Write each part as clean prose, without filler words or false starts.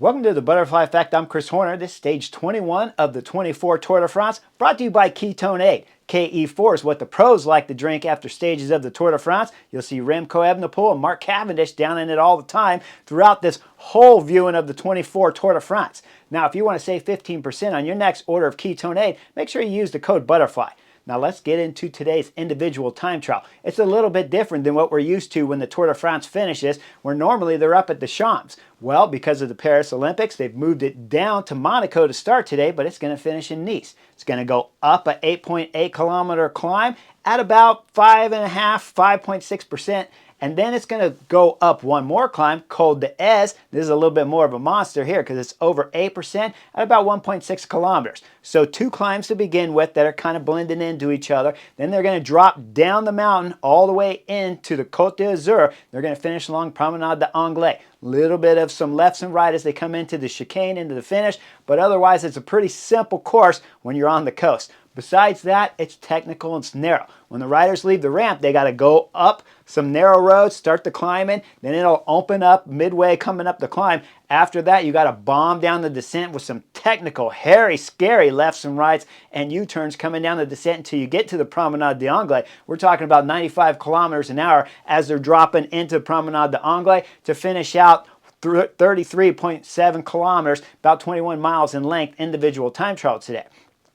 Welcome to the Butterfly Effect. I'm Chris Horner. This is stage 21 of the 24 Tour de France, brought to you by Ketone 8. KE4 is what the pros like to drink after stages of the Tour de France. You'll see Remco Evenepoel and Mark Cavendish down in it all the time throughout this whole viewing of the 24 Tour de France. Now, if you want to save 15% on your next order of Ketone 8, make sure you use the code BUTTERFLY. Now let's get into today's individual time trial. It's a little bit different than what we're used to when the Tour de France finishes, where normally they're up at the Champs. Well, because of the Paris Olympics, they've moved it down to Monaco to start today, but it's going to finish in Nice. It's going to go up a 8.8 kilometer climb at about 5.6%. And then it's going to go up one more climb, Col d'Ez. This is a little bit more of a monster here because it's over 8% at about 1.6 kilometers. So two climbs to begin with that are kind of blending into each other. Then they're going to drop down the mountain all the way into the Côte d'Azur. They're going to finish along Promenade d'Anglais. Little bit of some lefts and right as they come into the chicane, into the finish. But otherwise, it's a pretty simple course when you're on the coast. Besides that, it's technical and it's narrow. When the riders leave the ramp, they got to go up some narrow roads, start the climbing, then it'll open up midway coming up the climb. After that, you got to bomb down the descent with some technical, hairy, scary lefts and rights and U-turns coming down the descent until you get to the Promenade d'Anglais. We're talking about 95 kilometers an hour as they're dropping into Promenade d'Anglais to finish out 33.7 kilometers, about 21 miles in length, individual time trial today.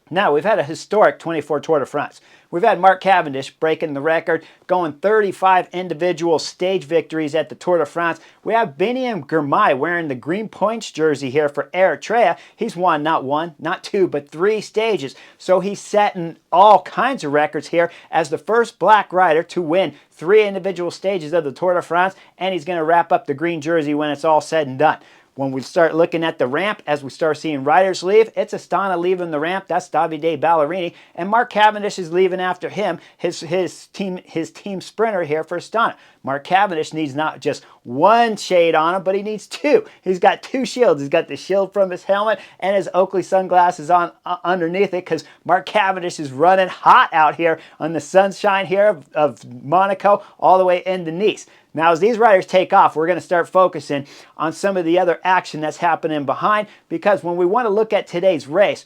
Now, we've had a historic 24 Tour de France. We've had Mark Cavendish breaking the record, going 35 individual stage victories at the Tour de France. We have Biniam Girmay wearing the green points jersey here for Eritrea. He's won not one, not two, but 3 stages. So he's setting all kinds of records here as the first black rider to win 3 individual stages of the Tour de France, and he's going to wrap up the green jersey when it's all said and done. When we start looking at the ramp, as we start seeing riders leave, it's Astana leaving the ramp. That's Davide Ballerini. And Mark Cavendish is leaving after him, his team sprinter here for Astana. Mark Cavendish needs not just one shade on him, but he needs 2. He's got 2 shields. He's got the shield from his helmet and his Oakley sunglasses on underneath it because Mark Cavendish is running hot out here on the sunshine here of Monaco all the way into Nice. Now, as these riders take off, we're going to start focusing on some of the other action that's happening behind, because when we want to look at today's race,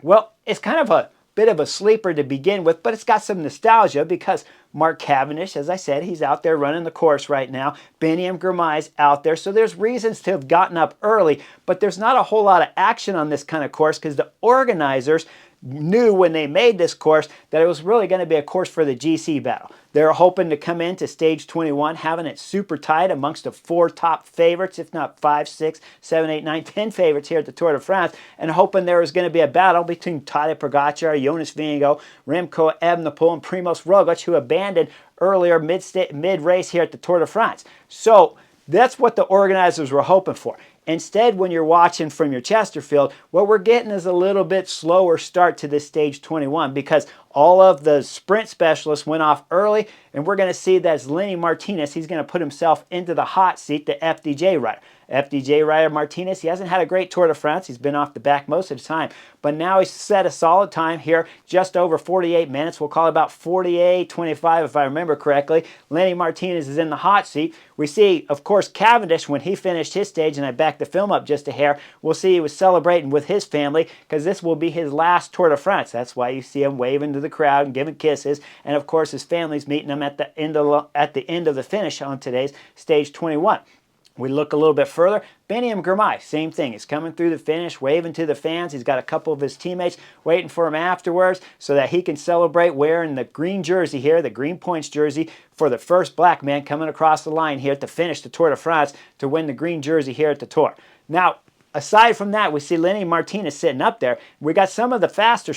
well, it's kind of a bit of a sleeper to begin with, but it's got some nostalgia because Mark Cavendish, as I said, he's out there running the course right now. Biniam Girmay's out there, so there's reasons to have gotten up early, but there's not a whole lot of action on this kind of course because the organizers knew when they made this course that it was really going to be a course for the GC battle. They're hoping to come into stage 21 having it super tight amongst the 4 top favorites, if not 5, 6, 7, 8, 9, 10 favorites here at the Tour de France, and hoping there was going to be a battle between Tadej Pogačar, Jonas Vingegaard, Remco Evenepoel, and Primož Roglič, who abandoned earlier mid-race here at the Tour de France. So that's what the organizers were hoping for. Instead, when you're watching from your Chesterfield, what we're getting is a little bit slower start to this stage 21 because all of the sprint specialists went off early, and we're going to see that as Lenny Martinez, he's going to put himself into the hot seat, the FDJ rider. FDJ rider Martinez, he hasn't had a great Tour de France. He's been off the back most of the time, but now he's set a solid time here, just over 48 minutes. We'll call it about 48:25 if I remember correctly. Lenny Martinez is in the hot seat. We see, of course, Cavendish, when he finished his stage, and I backed the film up just a hair, we'll see he was celebrating with his family because this will be his last Tour de France. That's why you see him waving to the crowd and giving kisses, and of course his family's meeting him at the end of the finish on today's stage 21. We look a little bit further. Biniam Girmay, same thing. He's coming through the finish, waving to the fans. He's got a couple of his teammates waiting for him afterwards so that he can celebrate wearing the green jersey here, the green points jersey, for the first black man coming across the line here to finish the Tour de France to win the green jersey here at the Tour. Now, aside from that, we see Lenny Martinez sitting up there. We got some of the faster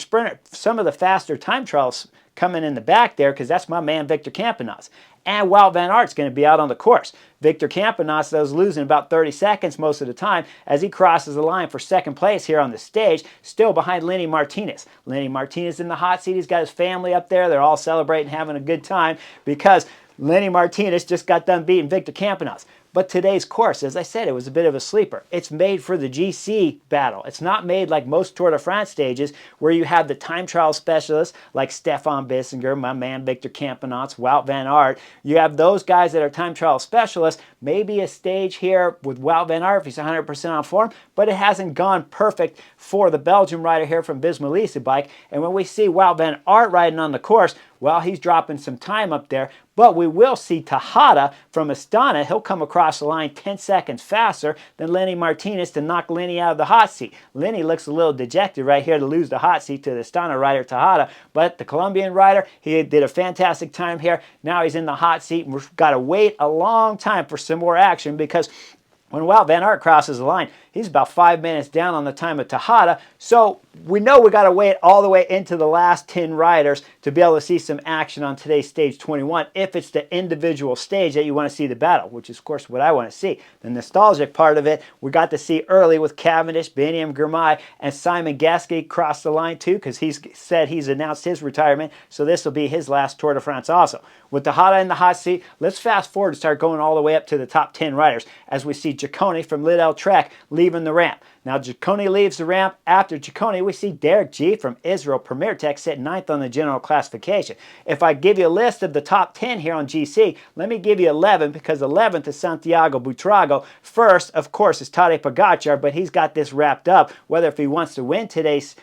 time trials coming in the back there because that's my man Victor Campenas. And Wout van Aert's going to be out on the course. Victor Campenas, that was losing about 30 seconds most of the time as he crosses the line for second place here on the stage, still behind Lenny Martinez. Lenny Martinez in the hot seat. He's got his family up there. They're all celebrating, having a good time because Lenny Martinez just got done beating Victor Campenas. But today's course, as I said, it was a bit of a sleeper. It's made for the GC battle. It's not made like most Tour de France stages where you have the time trial specialists like Stefan Bissinger, my man Victor Campenaerts, Wout van Aert. You have those guys that are time trial specialists. Maybe a stage here with Wout van Aert if he's 100% on form, but it hasn't gone perfect for the Belgian rider here from Visma Bike. And when we see Wout van Aert riding on the course, well, he's dropping some time up there, but we will see Tejada from Astana. He'll come across the line 10 seconds faster than Lenny Martinez to knock Lenny out of the hot seat. Lenny looks a little dejected right here to lose the hot seat to the Astana rider Tejada, but the Colombian rider, he did a fantastic time here. Now he's in the hot seat, and we've got to wait a long time for some more action because when Wout van Aert crosses the line, he's about 5 minutes down on the time of Tejada. So we know we got to wait all the way into the last 10 riders to be able to see some action on today's stage 21 if it's the individual stage that you want to see the battle, which is, of course, what I want to see. The nostalgic part of it, we got to see early with Cavendish, Biniam Girmay, and Simon Gasquet cross the line too because he's said he's announced his retirement. So this will be his last Tour de France also. With Tejada in the hot seat, let's fast forward and start going all the way up to the top 10 riders as we see Ciccone from Lidl Trek leaving the ramp. Now Ciccone leaves the ramp. After Ciccone, we see Derek G from Israel Premier Tech sit 9th on the general classification. If I give you a list of the top 10 here on GC, let me give you 11 because 11th is Santiago Buitrago. First, of course, is Tadej Pogačar, but he's got this wrapped up. Whether if he wants to win today's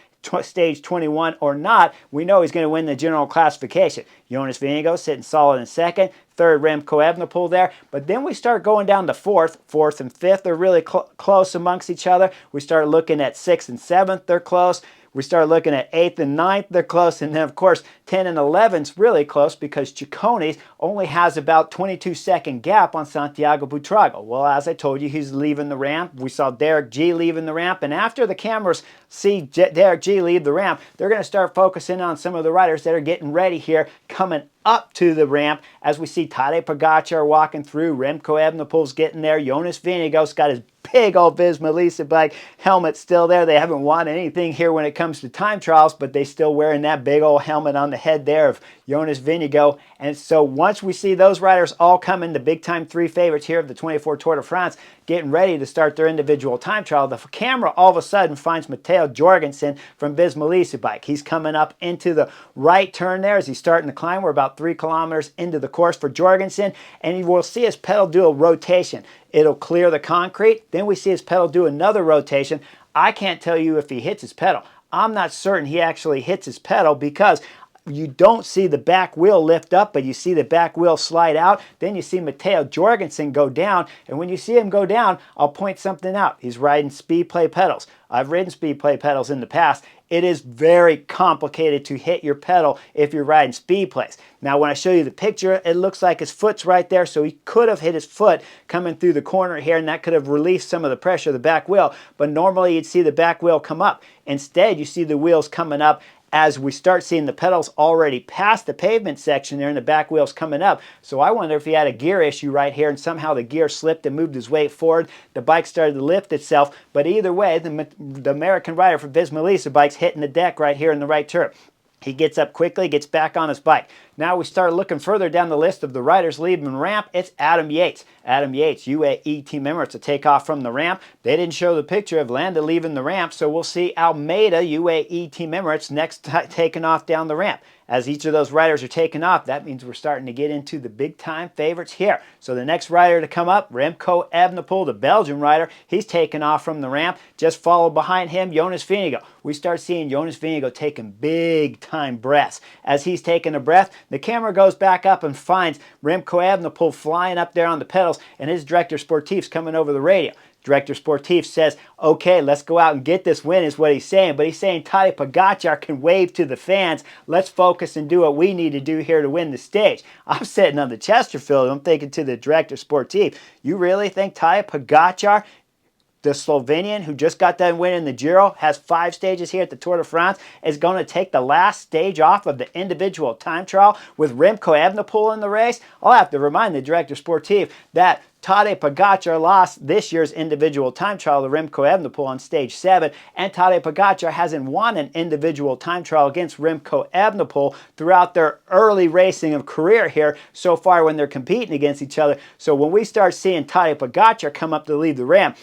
stage 21 or not, we know he's going to win the general classification. Jonas Vingegaard sitting solid in second. Third, Remco Evenepoel there. But then we start going down to fourth. Fourth and fifth are really close amongst each other. We start looking at sixth and seventh. They're close. We start looking at 8th and 9th, they're close. And then, of course, 10 and 11's really close because Ciccone only has about 22-second gap on Santiago Buitrago. Well, as I told you, he's leaving the ramp. We saw Derek G leaving the ramp. And after the cameras see Derek G leave the ramp, they're going to start focusing on some of the riders that are getting ready here, coming up to the ramp as we see Tadej Pogačar walking through. Remco Evenepoel's getting there. Jonas Vingegaard's got his big old Visma Bike helmet still there. They haven't won anything here when it comes to time trials, but they still wearing that big old helmet on the head there of Jonas Vingegaard. And so once we see those riders all coming, the big time 3 favorites here of the 24 Tour de France, getting ready to start their individual time trial, the camera all of a sudden finds Matteo Jorgenson from Visma Bike. He's coming up into the right turn there as he's starting to climb. We're about 3 kilometers into the course for Jorgenson, and you will see his pedal do a rotation. It'll clear the concrete. Then we see his pedal do another rotation. I can't tell you if he hits his pedal. I'm not certain he actually hits his pedal because you don't see the back wheel lift up, but you see the back wheel slide out. Then you see Matteo Jorgenson go down. And when you see him go down, I'll point something out. He's riding speed play pedals. I've ridden speed play pedals in the past. It is very complicated to hit your pedal if you're riding speed plays. Now, when I show you the picture, it looks like his foot's right there, so he could have hit his foot coming through the corner here, and that could have released some of the pressure of the back wheel. But normally, you'd see the back wheel come up. Instead, you see the wheels coming up as we start seeing the pedals already past the pavement section there and the back wheels coming up. So I wonder if he had a gear issue right here and somehow the gear slipped and moved his weight forward. The bike started to lift itself. But either way, the American rider for Visma Bike's hitting the deck right here in the right turn. He gets up quickly, gets back on his bike. Now we start looking further down the list of the riders leaving the ramp. It's Adam Yates. Adam Yates, UAE team member. It's a takeoff from the ramp. They didn't show the picture of Landa leaving the ramp, so we'll see Almeida, UAE team member. It's next taking off down the ramp. As each of those riders are taking off, that means we're starting to get into the big-time favorites here. So the next rider to come up, Remco Evenepoel, the Belgian rider, he's taking off from the ramp. Just followed behind him, Jonas Vingegaard. We start seeing Jonas Vingegaard taking big-time breaths. As he's taking a breath, the camera goes back up and finds Remco Evenepoel flying up there on the pedals, and his director sportif's coming over the radio. Director Sportif says, okay, let's go out and get this win is what he's saying. But he's saying Tadej Pogačar can wave to the fans. Let's focus and do what we need to do here to win the stage. I'm sitting on the Chesterfield. I'm thinking to the Director Sportif, you really think Tadej Pogačar, the Slovenian who just got done winning the Giro, has 5 stages here at the Tour de France, is going to take the last stage off of the individual time trial with Remco Evenepoel in the race? I'll have to remind the Director Sportif that Tadej Pogačar lost this year's individual time trial to Remco Evenepoel on stage 7, and Tadej Pogačar hasn't won an individual time trial against Remco Evenepoel throughout their early racing of career here so far when they're competing against each other. So when we start seeing Tadej Pogačar come up to lead the ramp,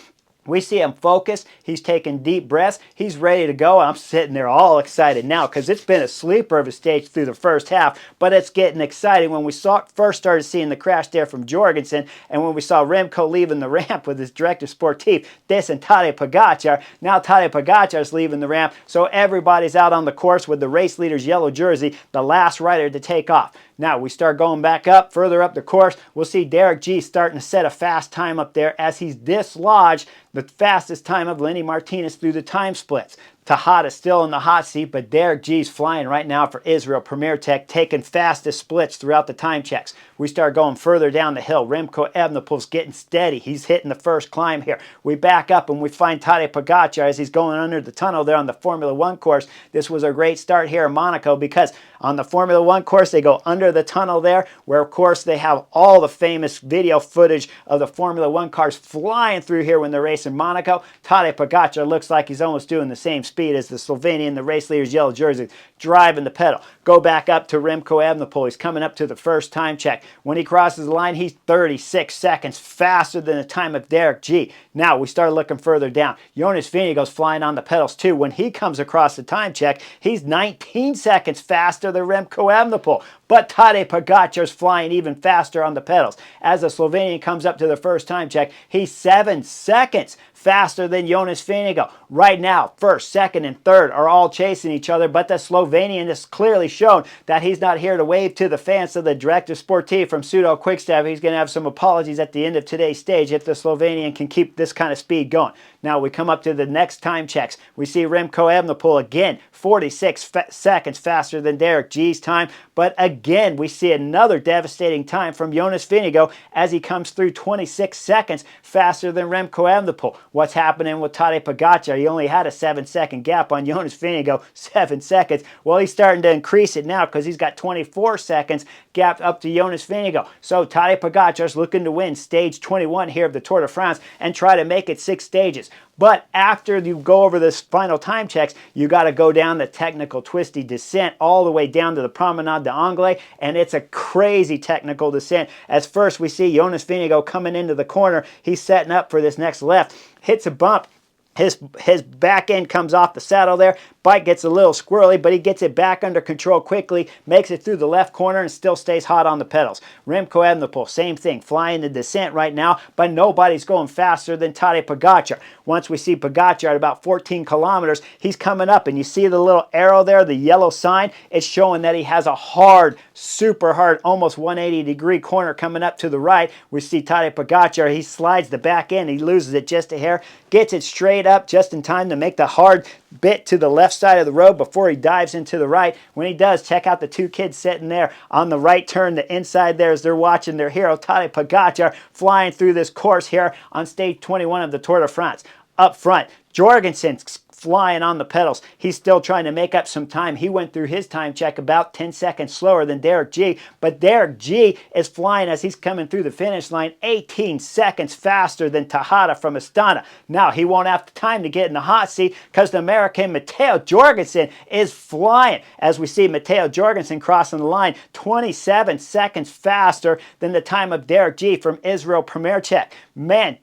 we see him focused. He's taking deep breaths. He's ready to go. I'm sitting there all excited now because it's been a sleeper of a stage through the first half, but it's getting exciting when we first started seeing the crash there from Jorgenson, and when we saw Remco leaving the ramp with his director sportif, this and Tadej Pogačar. Now Tadej Pogačar is leaving the ramp, so everybody's out on the course with the race leader's yellow jersey, the last rider to take off. Now we start going back up, further up the course. We'll see Derek G starting to set a fast time up there as he's dislodged the fastest time of Lenny Martinez through the time splits. Tejada still in the hot seat, but Derek G's flying right now for Israel Premier Tech, taking fastest splits throughout the time checks. We start going further down the hill. Remco Evenepoel's getting steady. He's hitting the first climb here. We back up and we find Tadej Pogačar as he's going under the tunnel there on the Formula One course. This was a great start here in Monaco because on the Formula One course, they go under the tunnel there, where of course they have all the famous video footage of the Formula One cars flying through here when they're racing Monaco. Tadej Pogačar looks like he's almost doing the same speed as the Slovenian, the race leader's yellow jersey, driving the pedal. Go back up to Remco Evenepoel. He's coming up to the first time check. When he crosses the line, he's 36 seconds faster than the time of Derek G. Now we start looking further down. Jonas Vingegaard's flying on the pedals too. When he comes across the time check, he's 19 seconds faster than Remco Evenepoel. But Tadej Pogačar's flying even faster on the pedals. As the Slovenian comes up to the first time check, he's 7 seconds faster than Jonas Vingegaard. Right now, first, second, and third are all chasing each other, but the Slovenian has clearly shown that he's not here to wave to the fans. So the director sportif from Pseudo Quickstep, he's going to have some apologies at the end of today's stage if the Slovenian can keep this kind of speed going. Now we come up to the next time checks. We see Remco Evenepoel again, 46 seconds faster than Derek G's time, but again we see another devastating time from Jonas Vingegaard as he comes through 26 seconds faster than Remco Evenepoel. What's happening with Tadej Pogačar? He only had a 7-second gap on Jonas Vingegaard, 7 seconds. Well, he's starting to increase it now because he's got 24 seconds gap up to Jonas Vingegaard. So Tadej Pogačar's looking to win stage 21 here of the Tour de France and try to make it 6 stages. But after you go over this final time checks, you got to go down the technical twisty descent all the way down to the Promenade d'Anglais, and it's a crazy technical descent. As first we see Jonas Vingegaard coming into the corner. He's setting up for this next left, hits a bump. His back end comes off the saddle there. Bike gets a little squirrely, but he gets it back under control quickly, makes it through the left corner, and still stays hot on the pedals. Remco Evenepoel, same thing, flying the descent right now, but nobody's going faster than Tadej Pogačar. Once we see Pogačar at about 14 kilometers, he's coming up, and you see the little arrow there, the yellow sign? It's showing that he has a hard, super hard, almost 180-degree corner coming up to the right. We see Tadej Pogačar, he slides the back end, he loses it just a hair, gets it straight up just in time to make the hard bit to the left side of the road before he dives into the right. When he does, check out the two kids sitting there on the right turn, the inside there as they're watching their hero, Tadej Pogačar, flying through this course here on stage 21 of the Tour de France. Up front, Jorgenson's flying on the pedals. He's still trying to make up some time. He went through his time check about 10 seconds slower than Derek G, but Derek G is flying as he's coming through the finish line 18 seconds faster than Tejada from Astana. Now, he won't have time to get in the hot seat because the American Matteo Jorgenson is flying. As we see Matteo Jorgenson crossing the line 27 seconds faster than the time of Derek G from Israel Premier Tech. Man,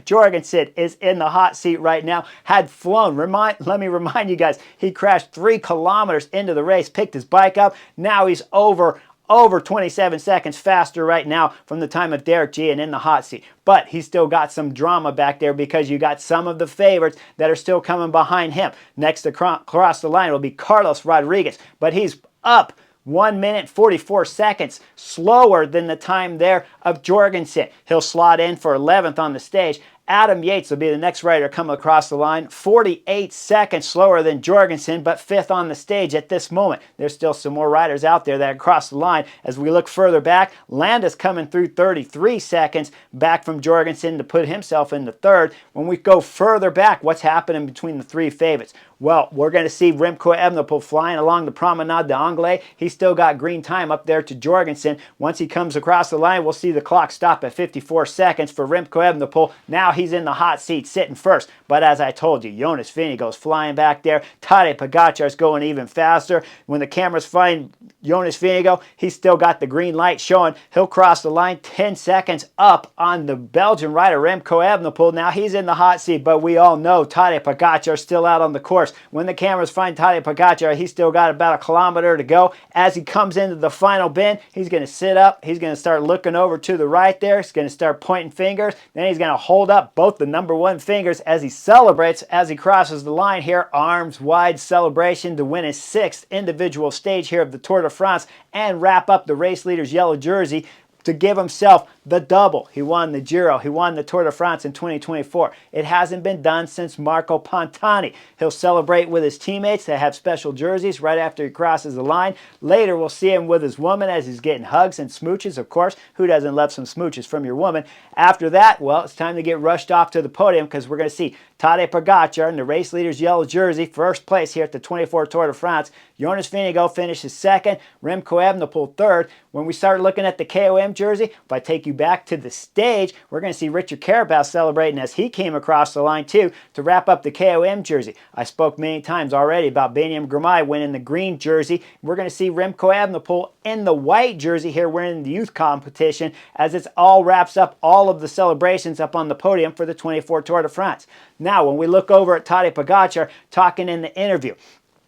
Jorgenson is in the hot seat right now, had flown. Let me remind you guys, he crashed 3 kilometers into the race, picked his bike up. Now he's over 27 seconds faster right now from the time of Derek G and in the hot seat. But he's still got some drama back there because you got some of the favorites that are still coming behind him. Next to cross the line will be Carlos Rodriguez, but he's up 1 minute 44 seconds slower than the time there of Jorgenson. He'll slot in for 11th on the stage Adam Yates will be the next rider coming across the line. 48 seconds slower than Jorgenson, but 5th on the stage at this moment. There's still some more riders out there that cross the line. As we look further back, Landis coming through 33 seconds back from Jorgenson to put himself in the 3rd. When we go further back, what's happening between the 3 favorites? Well, we're going to see Remco Evenepoel flying along the Promenade d'Anglais. He's still got green time up there to Jorgenson. Once he comes across the line, we'll see the clock stop at 54 seconds for Remco Evenepoel. Now he's in the hot seat sitting first. But as I told you, Jonas Vingegaard's flying back there. Tadej Pogačar's going even faster. When the cameras find Jonas Vingegaard, he's still got the green light showing. He'll cross the line 10 seconds up on the Belgian rider Remco Evenepoel. Now he's in the hot seat, but we all know Tadej Pogačar's still out on the course. When the cameras find Tadej Pogačar, he's still got about 1 kilometer to go. As he comes into the final bend, he's going to sit up. He's going to start looking over to the right there. He's going to start pointing fingers. Then he's going to hold up both the number 1 fingers as he celebrates as he crosses the line here. Arms wide celebration to win his 6th individual stage here of the Tour de France and wrap up the race leader's yellow jersey to give himself the double. He won the Giro. He won the Tour de France in 2024. It hasn't been done since Marco Pantani. He'll celebrate with his teammates that have special jerseys right after he crosses the line. Later, we'll see him with his woman as he's getting hugs and smooches. Of course, who doesn't love some smooches from your woman? After that, well, it's time to get rushed off to the podium because we're going to see Tadej Pogačar in the race leader's yellow jersey, 1st place here at the 24 Tour de France. Jonas Vingegaard finishes 2nd. Remco Evenepoel 3rd. When we start looking at the KOM jersey, if I take you back to the stage, we're going to see Richard Carapaz celebrating as he came across the line too to wrap up the KOM jersey. I spoke many times already about Beniam Girmay winning the green jersey. We're going to see Remco Evenepoel in the white jersey here winning the youth competition as it's all wraps up all of the celebrations up on the podium for the 24 Tour de France. Now, when we look over at Tadej Pogačar talking in the interview,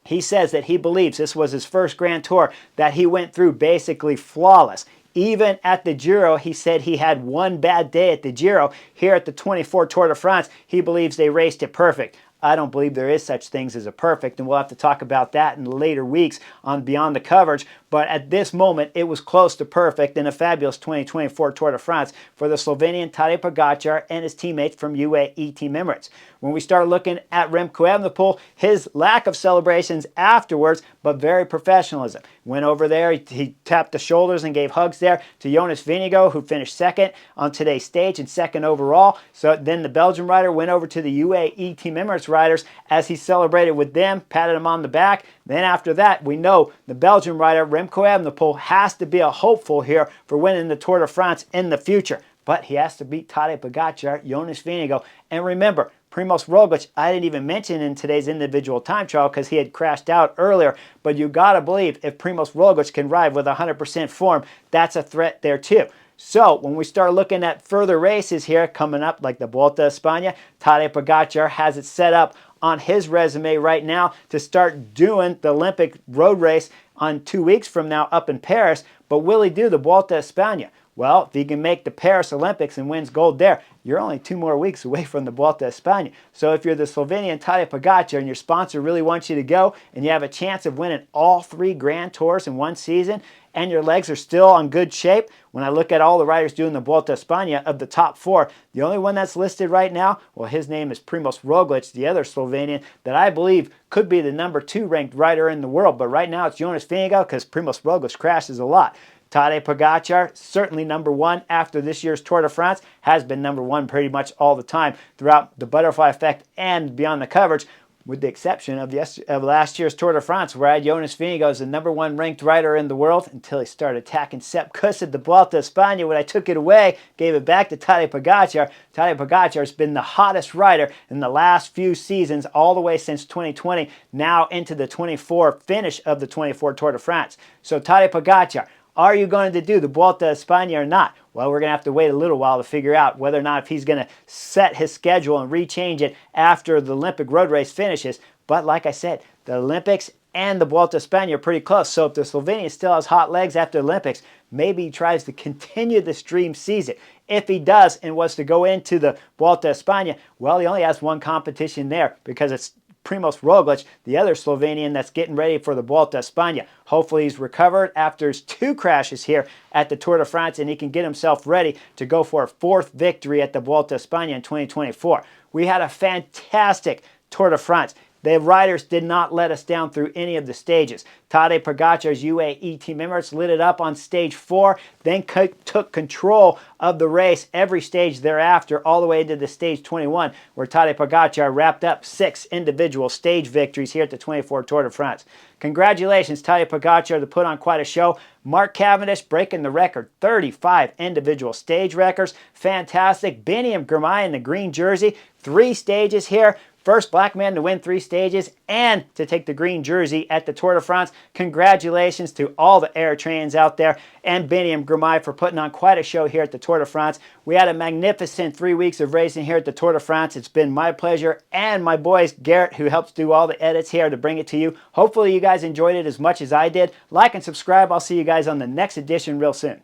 he says that he believes this was his first Grand Tour that he went through basically flawless. Even at the Giro, he said he had one bad day at the Giro. Here at the 24 Tour de France, he believes they raced it perfect. I don't believe there is such things as a perfect, and we'll have to talk about that in later weeks on Beyond the Coverage. But at this moment, it was close to perfect in a fabulous 2024 Tour de France for the Slovenian Tadej Pogačar and his teammates from UAE Team Emirates. When we start looking at Remco Evenepoel, his lack of celebrations afterwards, but very professionalism. Went over there, he tapped the shoulders and gave hugs there to Jonas Vingegaard, who finished 2nd on today's stage and 2nd overall. So then the Belgian rider went over to the UAE Team Emirates riders as he celebrated with them, patted them on the back. Then after that, we know the Belgian rider Remco Evenepoel has to be a hopeful here for winning the Tour de France in the future. But he has to beat Tadej Pogačar, Jonas Vingegaard. And remember, Primož Roglič, I didn't even mention in today's individual time trial because he had crashed out earlier. But you got to believe if Primož Roglič can ride with 100% form, that's a threat there too. So when we start looking at further races here coming up, like the Vuelta a España, Tadej Pogačar has it set up on his resume right now to start doing the Olympic road race on 2 weeks from now up in Paris. But will he do the Vuelta a España? Well, if he can make the Paris Olympics and wins gold there, you're only 2 more weeks away from the Vuelta a España. So if you're the Slovenian Tadej Pogačar and your sponsor really wants you to go and you have a chance of winning all 3 Grand Tours in one season and your legs are still in good shape, when I look at all the riders doing the Vuelta a España of the top 4, the only one that's listed right now, well, his name is Primož Roglič, the other Slovenian that I believe could be the number 2 ranked rider in the world. But right now it's Jonas Vingegaard because Primož Roglič crashes a lot. Tadej Pogačar, certainly number 1 after this year's Tour de France, has been number 1 pretty much all the time throughout the Butterfly Effect and Beyond the Coverage, with the exception of last year's Tour de France, where I had Jonas Vingegaard as the number 1 ranked rider in the world until he started attacking Sepp Kuss at the Vuelta a España. When I took it away, gave it back to Tadej Pogačar. Tadej Pogačar has been the hottest rider in the last few seasons, all the way since 2020, now into the 24 finish of the 24 Tour de France. So Tadej Pogačar, are you going to do the Vuelta a España or not? Well, we're going to have to wait a little while to figure out whether or not if he's going to set his schedule and rechange it after the Olympic road race finishes. But like I said, the Olympics and the Vuelta a España are pretty close. So if the Slovenian still has hot legs after the Olympics, maybe he tries to continue this dream season. If he does and was to go into the Vuelta a España, well, he only has one competition there because it's Primož Roglic, the other Slovenian that's getting ready for the Vuelta a España. Hopefully he's recovered after his 2 crashes here at the Tour de France, and he can get himself ready to go for a 4th victory at the Vuelta a España in 2024. We had a fantastic Tour de France. The riders did not let us down through any of the stages. Tadej Pogačar's UAE team members lit it up on stage 4, then took control of the race every stage thereafter, all the way into the stage 21, where Tadej Pogačar wrapped up 6 individual stage victories here at the 24 Tour de France. Congratulations, Tadej Pogačar, to put on quite a show. Mark Cavendish breaking the record, 35 individual stage records. Fantastic. Biniam Girmay in the green jersey, 3 stages here. First black man to win 3 stages and to take the green jersey at the Tour de France. Congratulations to all the Eritreans out there and Biniam Girmay for putting on quite a show here at the Tour de France. We had a magnificent 3 weeks of racing here at the Tour de France. It's been my pleasure and my boys Garrett, who helps do all the edits here, to bring it to you. Hopefully you guys enjoyed it as much as I did. Like and subscribe. I'll see you guys on the next edition real soon.